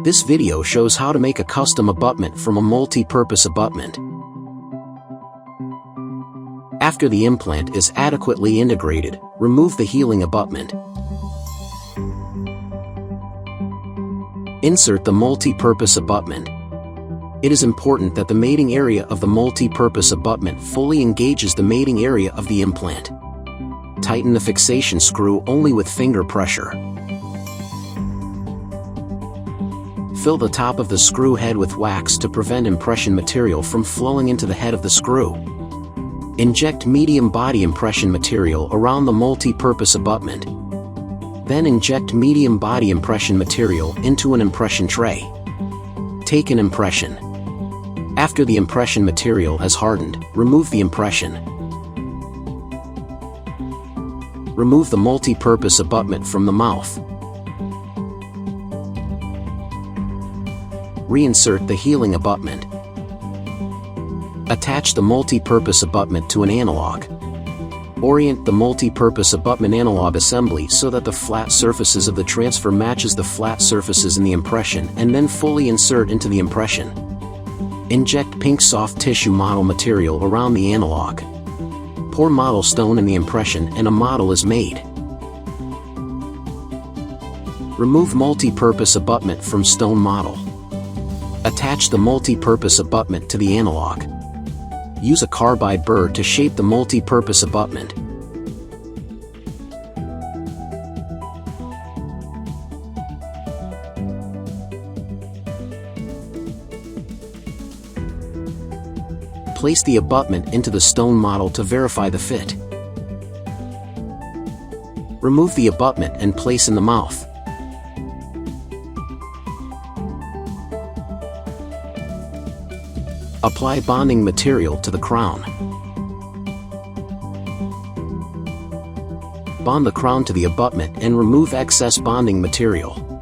This video shows how to make a custom abutment from a multi-purpose abutment. After the implant is adequately integrated, remove the healing abutment. Insert the multi-purpose abutment. It is important that the mating area of the multi-purpose abutment fully engages the mating area of the implant. Tighten the fixation screw only with finger pressure. Fill the top of the screw head with wax to prevent impression material from flowing into the head of the screw. Inject medium body impression material around the multi-purpose abutment. Then inject medium body impression material into an impression tray. Take an impression. After the impression material has hardened, remove the impression. Remove the multi-purpose abutment from the mouth. Reinsert the healing abutment. Attach the multi-purpose abutment to an analog. Orient the multi-purpose abutment analog assembly so that the flat surfaces of the transfer matches the flat surfaces in the impression, and then fully insert into the impression. Inject pink soft tissue model material around the analog. Pour model stone in the impression and a model is made. Remove multi-purpose abutment from stone model. Attach the multi-purpose abutment to the analog. Use a carbide burr to shape the multi-purpose abutment. Place the abutment into the stone model to verify the fit. Remove the abutment and place in the mouth. Apply bonding material to the crown. Bond the crown to the abutment and remove excess bonding material.